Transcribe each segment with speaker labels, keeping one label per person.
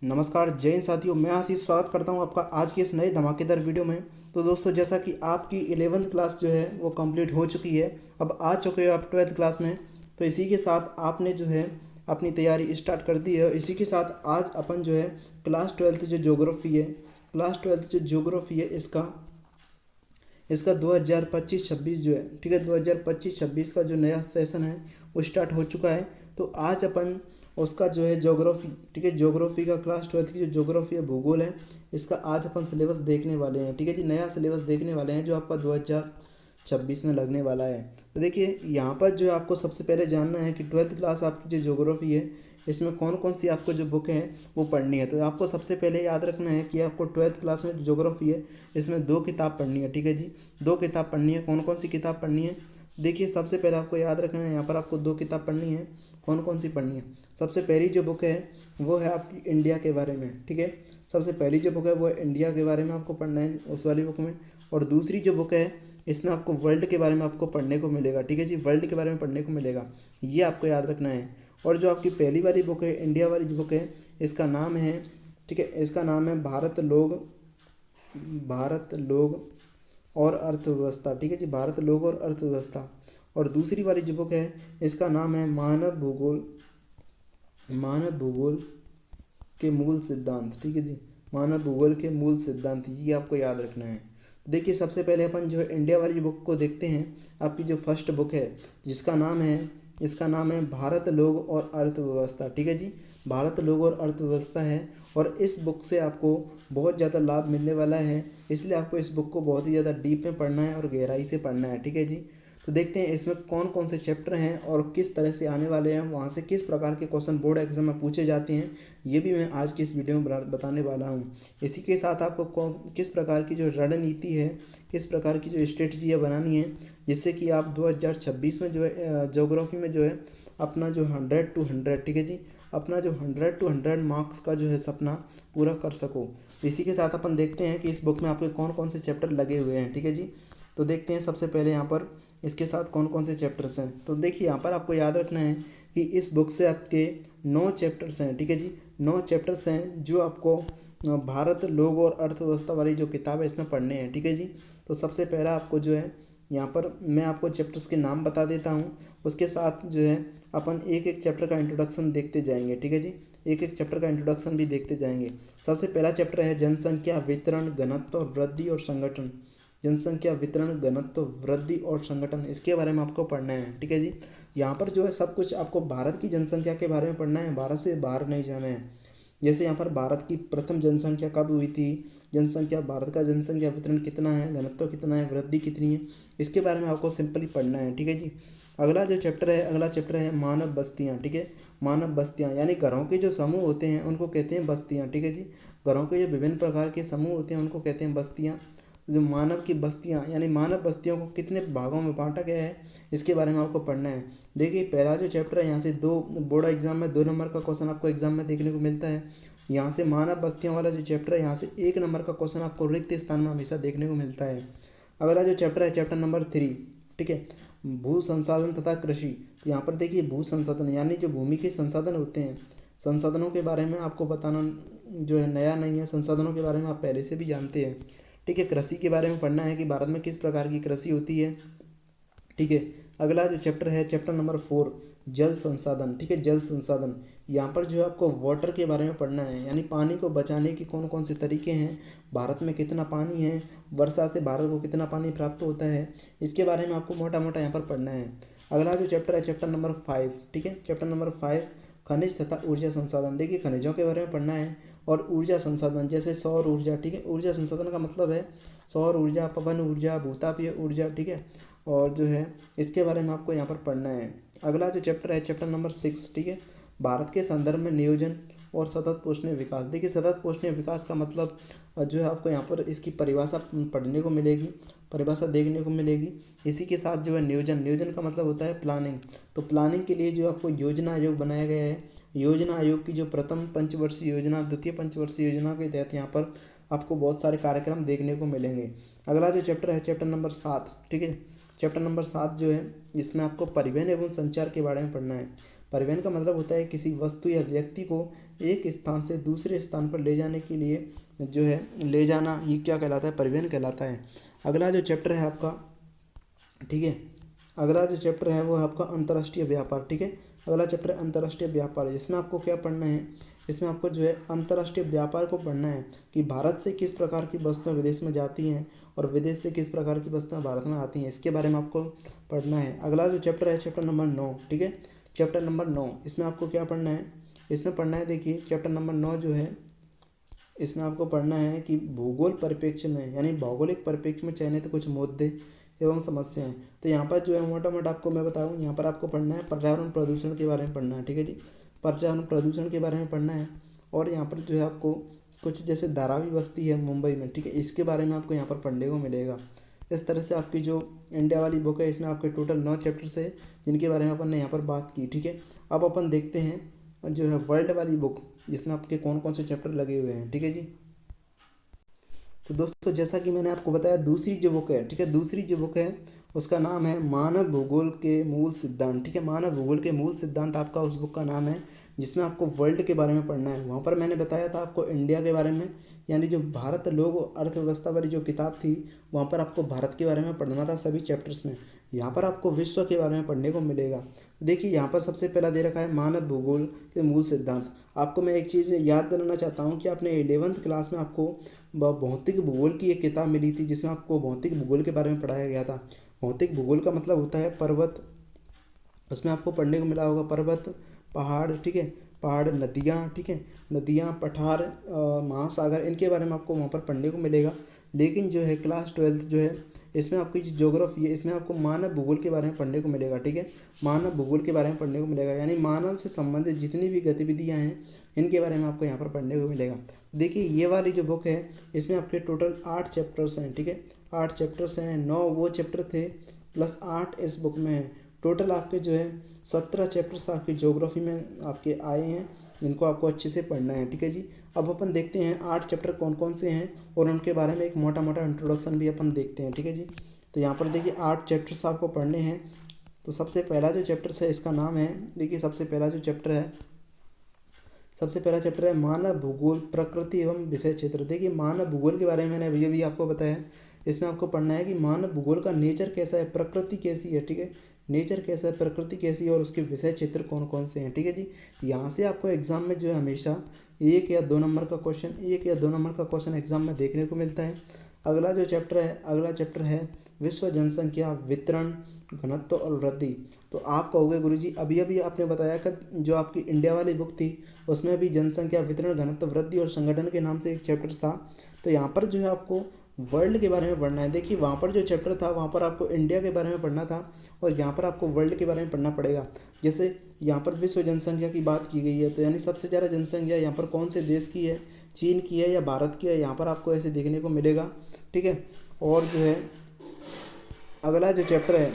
Speaker 1: नमस्कार जय हिंद साथियों, मैं आशीष स्वागत करता हूं आपका आज की इस नए धमाकेदार वीडियो में। तो दोस्तों, जैसा कि आपकी 11th क्लास जो है वो कंप्लीट हो चुकी है, अब आ चुके हो आप 12th क्लास में। तो इसी के साथ आपने जो है अपनी तैयारी स्टार्ट कर दी है। इसी के साथ आज अपन जो है क्लास 12th जो ज्योग्राफी है, इसका 2025-26 जो है, ठीक है, 2025-26 का जो नया सेशन है वो स्टार्ट हो चुका है। तो आज अपन उसका जो है ज्योग्राफी, ठीक है, ज्योग्राफी का क्लास 12th की जो ज्योग्राफी है, भूगोल है, इसका आज अपन सिलेबस देखने वाले हैं। ठीक है जी, नया सिलेबस देखने वाले हैं जो आपका 2026 में लगने वाला है। तो देखिए यहाँ पर जो आपको सबसे पहले जानना है कि 12th क्लास आपकी जो ज्योग्राफी है, इसमें कौन कौन सी आपको जो बुक है वो पढ़नी है। तो आपको सबसे पहले याद रखना है कि आपको 12th क्लास में जो ज्योग्राफी है, इसमें 2 किताब पढ़नी है। ठीक है जी, 2 किताब पढ़नी है। कौन कौन सी किताब पढ़नी है? देखिए सबसे पहले आपको याद रखना है, यहाँ पर आपको 2 किताब पढ़नी है। कौन कौन सी पढ़नी है? सबसे पहली जो बुक है वो है आपकी इंडिया के बारे में। ठीक है, सबसे पहली जो बुक है वो इंडिया के बारे में आपको पढ़ना है उस वाली बुक में। और दूसरी जो बुक है, इसमें आपको वर्ल्ड के बारे में आपको पढ़ने को मिलेगा। ठीक है जी, वर्ल्ड के बारे में पढ़ने को मिलेगा, ये आपको याद रखना है। और जो आपकी पहली वाली बुक है, इंडिया वाली जो बुक है, इसका नाम है, ठीक है, इसका नाम है भारत लोग और अर्थव्यवस्था। ठीक है जी, भारत लोग और अर्थव्यवस्था। और दूसरी वाली जो बुक है, इसका नाम है मानव भूगोल के मूल सिद्धांत। ठीक है जी, मानव भूगोल के मूल सिद्धांत, ये आपको याद रखना है। तो देखिए सबसे पहले अपन जो है इंडिया वाली बुक को देखते हैं। आपकी जो फर्स्ट बुक है, इसका नाम है भारत लोग और अर्थव्यवस्था। ठीक है जी, भारत लोग और अर्थव्यवस्था है। और इस बुक से आपको बहुत ज़्यादा लाभ मिलने वाला है, इसलिए आपको इस बुक को बहुत ही ज़्यादा डीप में पढ़ना है और गहराई से पढ़ना है। ठीक है जी, तो देखते हैं इसमें कौन कौन से चैप्टर हैं और किस तरह से आने वाले हैं, वहाँ से किस प्रकार के क्वेश्चन बोर्ड एग्जाम में पूछे जाते हैं, ये भी मैं आज की इस वीडियो में बताने वाला हूँ। इसी के साथ आपको किस प्रकार की जो रणनीति है, किस प्रकार की जो स्ट्रेटजी है बनानी है, जिससे कि आप 2026 में जो है ज्योग्राफी में जो है अपना जो 100 to 100, ठीक है जी, अपना जो 100 to 100 मार्क्स का जो है सपना पूरा कर सको। इसी के साथ अपन देखते हैं कि इस बुक में आपके कौन कौन से चैप्टर लगे हुए हैं। ठीक है जी, तो देखते हैं सबसे पहले यहाँ पर इसके साथ कौन कौन से चैप्टर्स हैं। तो देखिए यहाँ पर आपको याद रखना है कि इस बुक से आपके 9 चैप्टर्स हैं। ठीक है जी, 9 चैप्टर्स हैं जो आपको भारत लोग और अर्थव्यवस्था वाली जो किताब है इसमें पढ़ने हैं। ठीक है जी, तो सबसे पहला आपको जो है यहाँ पर मैं आपको चैप्टर्स के नाम बता देता हूँ, उसके साथ जो है अपन एक एक चैप्टर का इंट्रोडक्शन देखते जाएंगे। ठीक है जी, एक एक चैप्टर का इंट्रोडक्शन भी देखते जाएंगे। सबसे पहला चैप्टर है जनसंख्या वितरण घनत्व वृद्धि और संगठन। जनसंख्या वितरण घनत्व वृद्धि और संगठन, इसके बारे में आपको पढ़ना है। ठीक है जी, यहाँ पर जो है सब कुछ आपको भारत की जनसंख्या के बारे में पढ़ना है, भारत से बाहर नहीं जाना है। जैसे यहाँ पर भारत की प्रथम जनसंख्या कब हुई थी, जनसंख्या, भारत का जनसंख्या वितरण कितना है, घनत्व कितना है, वृद्धि कितनी है, इसके बारे में आपको सिंपली पढ़ना है। ठीक है जी, अगला चैप्टर है मानव बस्तियाँ। ठीक है, मानव बस्तियाँ यानी घरों के जो समूह होते हैं उनको कहते हैं बस्तियाँ। ठीक है जी, घरों के जो विभिन्न प्रकार के समूह होते हैं उनको कहते हैं बस्तियाँ। जो मानव की बस्तियाँ यानी मानव बस्तियों को कितने भागों में बांटा गया है, इसके बारे में आपको पढ़ना है। देखिए पहला जो चैप्टर है, यहाँ से 2 बोर्ड एग्जाम में 2 नंबर का क्वेश्चन आपको एग्जाम में देखने को मिलता है। यहाँ से मानव बस्तियों वाला जो चैप्टर है, यहाँ से 1 नंबर का क्वेश्चन आपको रिक्त स्थान में हमेशा देखने को मिलता है। अगला जो चैप्टर है, चैप्टर नंबर 3, ठीक है, भू संसाधन तथा कृषि। तो यहाँ पर देखिए भू संसाधन यानी जो भूमि के संसाधन होते हैं, संसाधनों के बारे में आपको बताना जो है नया नहीं है, संसाधनों के बारे में आप पहले से भी जानते हैं। ठीक है, कृषि के बारे में पढ़ना है कि भारत में किस प्रकार की कृषि होती है। ठीक है, अगला जो चैप्टर है, चैप्टर नंबर 4, जल संसाधन। ठीक है, जल संसाधन, यहाँ पर जो है आपको वाटर के बारे में पढ़ना है, यानी पानी को बचाने के कौन कौन से तरीके हैं, भारत में कितना पानी है, वर्षा से भारत को कितना पानी प्राप्त होता है, इसके बारे में आपको मोटा मोटा यहाँ पर पढ़ना है। अगला जो चैप्टर है, चैप्टर नंबर 5, ठीक है, चैप्टर नंबर 5, खनिज तथा ऊर्जा संसाधन। देखिए खनिजों के बारे में पढ़ना है और ऊर्जा संसाधन जैसे सौर ऊर्जा। ठीक है, ऊर्जा संसाधन का मतलब है सौर ऊर्जा, पवन ऊर्जा, भूतापीय ऊर्जा। ठीक है, और जो है इसके बारे में आपको यहाँ पर पढ़ना है। अगला जो चैप्टर है, चैप्टर नंबर 6, ठीक है, भारत के संदर्भ में नियोजन और सतत पोषणीय विकास। देखिए सतत पोषणीय विकास का मतलब जो है आपको यहाँ पर इसकी परिभाषा पढ़ने को मिलेगी, परिभाषा देखने को मिलेगी। इसी के साथ जो है नियोजन, नियोजन का मतलब होता है प्लानिंग। तो प्लानिंग के लिए जो आपको योजना आयोग बनाया गया है, योजना आयोग की जो प्रथम पंचवर्षीय योजना, द्वितीय पंचवर्षीय योजना के तहत यहाँ पर आपको बहुत सारे कार्यक्रम देखने को मिलेंगे। अगला जो चैप्टर है, चैप्टर नंबर 7, ठीक है, चैप्टर नंबर 7 जो है इसमें आपको परिवहन एवं संचार के बारे में पढ़ना है। परिवहन का मतलब होता है किसी वस्तु या व्यक्ति को एक स्थान से दूसरे स्थान पर ले जाने के लिए जो है ले जाना, ये क्या कहलाता है, परिवहन कहलाता है। अगला जो चैप्टर है आपका, ठीक है, अगला जो चैप्टर है वो है आपका अंतर्राष्ट्रीय व्यापार। ठीक है, अगला चैप्टर है अंतर्राष्ट्रीय व्यापार। इसमें आपको क्या पढ़ना है, इसमें आपको जो है अंतर्राष्ट्रीय व्यापार को पढ़ना है कि भारत से किस प्रकार की वस्तुएं विदेश में जाती हैं और विदेश से किस प्रकार की वस्तुएं भारत में आती हैं, इसके बारे में आपको पढ़ना है। अगला जो चैप्टर है चैप्टर नंबर 9। ठीक है, चैप्टर नंबर 9, इसमें आपको क्या पढ़ना है, इसमें पढ़ना है, देखिए चैप्टर नंबर 9 जो है इसमें आपको पढ़ना है कि भूगोल परिप्रेक्ष्य में यानी भौगोलिक परिप्रेक्ष्य में चयनित कुछ मुद्दे एवं समस्याएं। तो यहाँ पर जो है मोटा मोटा आपको मैं बताऊँ, यहाँ पर आपको पढ़ना है पर्यावरण प्रदूषण के बारे में पढ़ना है। ठीक है जी, पर्यावरण प्रदूषण के बारे में पढ़ना है। और यहाँ पर जो है आपको कुछ जैसे धारावी बस्ती है मुंबई में, ठीक है, इसके बारे में आपको यहाँ पर पढ़ने को मिलेगा। इस तरह से आपकी जो इंडिया वाली बुक है इसमें आपके टोटल 9 चैप्टर्स है जिनके बारे में अपन ने यहाँ पर बात की। ठीक है, अब अपन देखते हैं जो है वर्ल्ड वाली बुक जिसमें आपके कौन कौन से चैप्टर लगे हुए हैं। ठीक है जी, तो दोस्तों जैसा कि मैंने आपको बताया दूसरी जो बुक है, ठीक है, दूसरी जो बुक है उसका नाम है मानव भूगोल के मूल सिद्धांत। ठीक है, मानव भूगोल के मूल सिद्धांत आपका उस बुक का नाम है जिसमें आपको वर्ल्ड के बारे में पढ़ना है। वहाँ पर मैंने बताया था आपको इंडिया के बारे में, यानी जो भारत लोग अर्थव्यवस्था वाली जो किताब थी वहाँ पर आपको भारत के बारे में पढ़ना था सभी चैप्टर्स में। यहाँ पर आपको विश्व के बारे में पढ़ने को मिलेगा। तो देखिए यहाँ पर सबसे पहला दे रखा है मानव भूगोल के मूल सिद्धांत। आपको मैं एक चीज़ याद दिलाना चाहता हूँ कि आपने 11th क्लास में आपको भौतिक भूगोल की एक किताब मिली थी जिसमें आपको भौतिक भूगोल के बारे में पढ़ाया गया था। भौतिक भूगोल का मतलब होता है पर्वत, उसमें आपको पढ़ने को मिला होगा पर्वत, पहाड़, ठीक है, पहाड़, नदियाँ, ठीक है, नदियाँ, पठार, महासागर, इनके बारे में आपको वहाँ पर पढ़ने को मिलेगा। लेकिन जो है क्लास 12th जो है इसमें आपकी जो ज्योग्राफी है इसमें आपको मानव भूगोल के बारे में पढ़ने को मिलेगा। ठीक है, मानव भूगोल के बारे में पढ़ने को मिलेगा, यानी मानव से संबंधित जितनी भी गतिविधियाँ हैं इनके बारे में आपको यहाँ पर पढ़ने को मिलेगा। देखिए ये वाली जो बुक है इसमें आपके टोटल 8 चैप्टर्स हैं। ठीक है, 8 चैप्टर्स हैं, 9 वो चैप्टर थे प्लस 8 इस बुक में है। टोटल आपके जो है 17 चैप्टर्स आपके ज्योग्राफी में आपके आए हैं जिनको आपको अच्छे से पढ़ना है। ठीक है जी, अब अपन देखते हैं 8 चैप्टर कौन कौन से हैं और उनके बारे में एक मोटा मोटा इंट्रोडक्शन भी अपन देखते हैं। ठीक है जी, तो यहाँ पर देखिए 8 चैप्टर्स आपको पढ़ने हैं। तो सबसे पहला जो चैप्टर्स है इसका नाम है, देखिए सबसे पहला चैप्टर है मानव भूगोल प्रकृति एवं विषय क्षेत्र। देखिए मानव भूगोल के बारे में मैंने अभी अभी आपको बताया, इसमें आपको पढ़ना है कि मानव भूगोल का नेचर कैसा है, प्रकृति कैसी है। ठीक है, नेचर कैसा है, प्रकृति कैसी है और उसके विषय क्षेत्र कौन कौन से हैं। ठीक है जी, यहाँ से आपको एग्जाम में जो है हमेशा 1 या 2 नंबर का क्वेश्चन एग्जाम में देखने को मिलता है। अगला चैप्टर है विश्व जनसंख्या वितरण घनत्व और वृद्धि। तो आप कहोगे गुरुजी अभी अभी आपने बताया कि जो आपकी इंडिया वाली बुक थी उसमें भी जनसंख्या वितरण घनत्व वृद्धि और संगठन के नाम से एक चैप्टर था। तो यहाँ पर जो है आपको वर्ल्ड के बारे में पढ़ना है। देखिए वहाँ पर जो चैप्टर था वहाँ पर आपको इंडिया के बारे में पढ़ना था और यहाँ पर आपको वर्ल्ड के बारे में पढ़ना पड़ेगा। जैसे यहाँ पर विश्व जनसंख्या की बात की गई है तो यानी सबसे ज़्यादा जनसंख्या यहाँ पर कौन से देश की है, चीन की है या भारत की है, यहाँ पर आपको ऐसे देखने को मिलेगा। ठीक है, और जो है अगला जो चैप्टर है,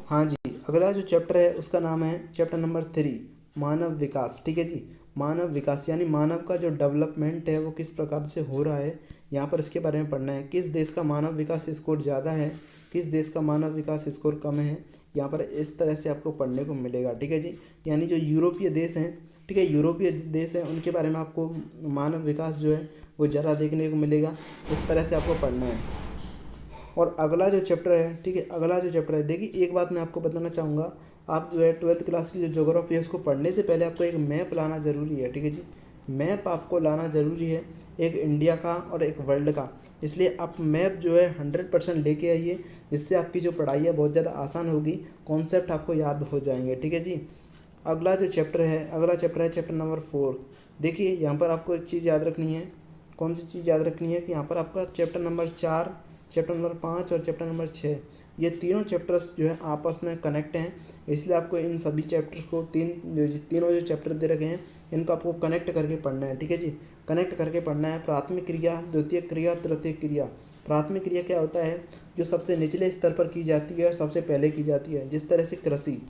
Speaker 1: हाँ जी, अगला जो चैप्टर है उसका नाम है चैप्टर नंबर 3 मानव विकास। ठीक है जी, मानव विकास यानी मानव का जो डेवलपमेंट है वो किस प्रकार से हो रहा है, यहाँ पर इसके बारे में पढ़ना है। किस देश का मानव विकास स्कोर ज़्यादा है, किस देश का मानव विकास स्कोर कम है, यहाँ पर इस तरह से आपको पढ़ने को मिलेगा। ठीक है जी, यानी जो यूरोपीय देश हैं, ठीक है, यूरोपीय देश हैं उनके बारे में आपको मानव विकास जो है वो ज़्यादा देखने को मिलेगा। इस तरह से आपको पढ़ना है। और अगला जो चैप्टर है, ठीक है, अगला जो चैप्टर है, देखिए एक बात मैं आपको बताना चाहूँगा, आप जो है 12th क्लास की जो ज्योग्राफी है उसको पढ़ने से पहले आपको एक मैप लाना ज़रूरी है। ठीक है जी, मैप आपको लाना ज़रूरी है, एक इंडिया का और एक वर्ल्ड का। इसलिए आप मैप जो है 100% लेके आइए, जिससे आपकी जो पढ़ाई है बहुत ज़्यादा आसान होगी, कॉन्सेप्ट आपको याद हो जाएंगे। ठीक है जी, अगला चैप्टर है चैप्टर नंबर 4। देखिए यहाँ पर आपको एक चीज़ याद रखनी है, कौन सी चीज़ याद रखनी है कि यहाँ पर आपका चैप्टर नंबर 4, चैप्टर नंबर 5 और चैप्टर नंबर 6 ये तीनों चैप्टर्स जो है आपस में कनेक्ट हैं। इसलिए आपको इन सभी चैप्टर्स को तीनों जो चैप्टर दे रखे हैं इनको आपको कनेक्ट करके पढ़ना है। ठीक है जी, कनेक्ट करके पढ़ना है। प्राथमिक क्रिया, द्वितीयक क्रिया, तृतीयक क्रिया। प्राथमिक क्रिया क्या होता है, जो सबसे निचले स्तर पर की जाती है, सबसे पहले की जाती है, जिस तरह से कृषि,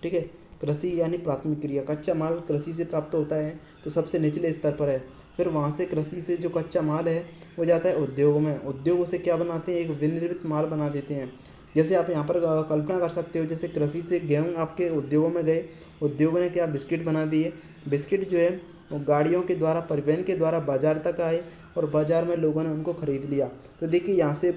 Speaker 1: ठीक है, कृषि यानी प्राथमिक क्रिया, कच्चा माल कृषि से प्राप्त होता है तो सबसे निचले स्तर पर है। फिर वहाँ से कृषि से जो कच्चा माल है वो जाता है उद्योगों में, उद्योगों से क्या बनाते हैं, एक विनिर्मित माल बना देते हैं। जैसे आप यहाँ पर कल्पना कर सकते हो, जैसे कृषि से गेहूँ आपके उद्योगों में गए, उद्योगों ने क्या बिस्किट बना दिए, बिस्किट जो है वो गाड़ियों के द्वारा, परिवहन के द्वारा बाजार तक आए और बाजार में लोगों ने उनको खरीद लिया। तो देखिए यहाँ से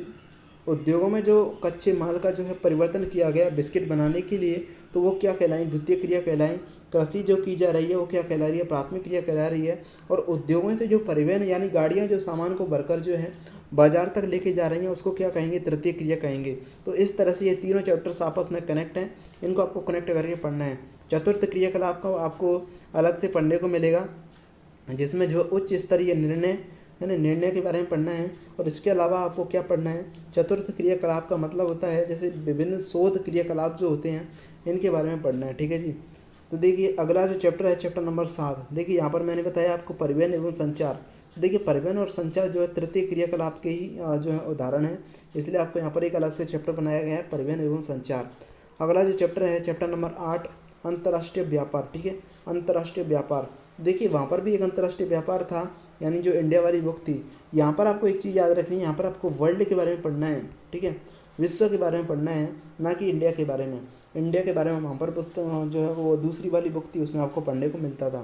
Speaker 1: उद्योगों में जो कच्चे माल का जो है परिवर्तन किया गया बिस्किट बनाने के लिए, तो वो क्या कहलाएं, द्वितीय क्रिया कहलाएं। कृषि जो की जा रही है वो क्या कहला रही है, प्राथमिक क्रिया कहला रही है। और उद्योगों से जो परिवहन यानी गाड़ियाँ जो सामान को भरकर जो है बाजार तक लेके जा रही हैं उसको क्या कहेंगे, तृतीय क्रिया कहेंगे। तो इस तरह से ये तीनों चैप्टर्स आपस में कनेक्ट हैं, इनको आपको कनेक्ट करके पढ़ना है। चतुर्थ क्रियाकलाप का आपको अलग से पढ़ने को मिलेगा, जिसमें जो उच्च स्तरीय निर्णय यानी निर्णय के बारे में पढ़ना है। और इसके अलावा आपको क्या पढ़ना है, चतुर्थ क्रियाकलाप का मतलब होता है जैसे विभिन्न शोध क्रियाकलाप जो होते हैं इनके बारे में पढ़ना है, ठीक है जी। तो देखिए अगला जो चैप्टर है चैप्टर नंबर 7। देखिए यहाँ पर मैंने बताया आपको परिवहन एवं संचार। देखिए परिवहन और संचार जो है तृतीय क्रियाकलाप के ही जो है उदाहरण है, इसलिए आपको यहाँ पर एक अलग से चैप्टर बनाया गया है परिवहन एवं संचार। अगला जो चैप्टर है चैप्टर नंबर 8 अंतर्राष्ट्रीय व्यापार, ठीक है। अंतर्राष्ट्रीय व्यापार, देखिए वहाँ पर भी एक अंतर्राष्ट्रीय व्यापार था, यानी जो इंडिया वाली बुक थी। यहाँ पर आपको एक चीज़ याद रखनी है, यहाँ पर आपको वर्ल्ड के बारे में पढ़ना है, ठीक है, विश्व के बारे में पढ़ना है, ना कि इंडिया के बारे में। इंडिया के बारे में वहाँ पर पुस्तक जो है वो दूसरी वाली बुक थी, उसमें आपको पढ़ने को मिलता था।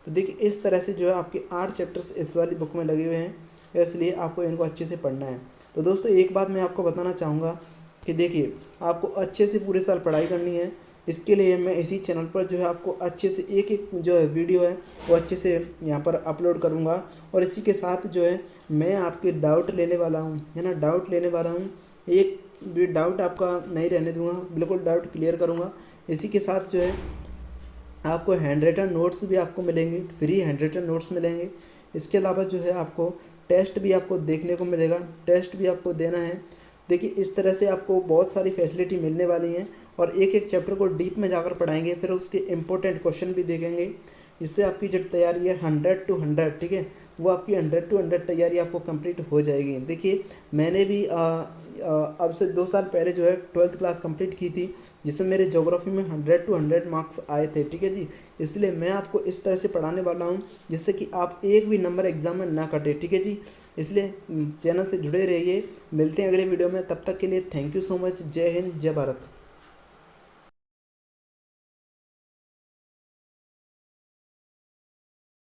Speaker 1: तो देखिए इस तरह से जो है आपके 8 चैप्टर्स इस वाली बुक में लगे हुए हैं, इसलिए आपको इनको अच्छे से पढ़ना है। तो दोस्तों एक बात मैं आपको बताना चाहूँगा कि देखिए आपको अच्छे से पूरे साल पढ़ाई करनी है। इसके लिए मैं इसी चैनल पर जो है आपको अच्छे से एक एक जो है वीडियो है वो अच्छे से यहाँ पर अपलोड करूँगा। और इसी के साथ जो है मैं आपके डाउट लेने वाला हूँ, है ना, डाउट लेने वाला हूँ। एक भी डाउट आपका नहीं रहने दूँगा, बिल्कुल डाउट क्लियर करूँगा। इसी के साथ जो है आपको हैंड रिटन नोट्स भी आपको मिलेंगे, फ्री हैंड रिटन नोट्स मिलेंगे। इसके अलावा जो है आपको टेस्ट भी आपको देखने को मिलेगा, टेस्ट भी आपको देना है। देखिए इस तरह से आपको बहुत सारी फैसिलिटी मिलने वाली हैं और एक एक चैप्टर को डीप में जाकर पढ़ाएंगे, फिर उसके इम्पोर्टेंट क्वेश्चन भी देखेंगे। इससे आपकी जो तैयारी है 100 to 100, ठीक है, वो आपकी 100 to 100 तैयारी आपको कंप्लीट हो जाएगी। देखिए मैंने भी अब से 2 साल पहले जो है 12th क्लास कंप्लीट की थी, जिसमें मेरे ज्योग्राफी में 100 to 100 मार्क्स आए थे, ठीक है जी। इसलिए मैं आपको इस तरह से पढ़ाने वाला हूँ जिससे कि आप एक भी नंबर एग्जाम में ना कटे, ठीक है जी। इसलिए चैनल से जुड़े रहिए, मिलते हैं अगले वीडियो में, तब तक के लिए थैंक यू सो मच। जय हिंद, जय भारत।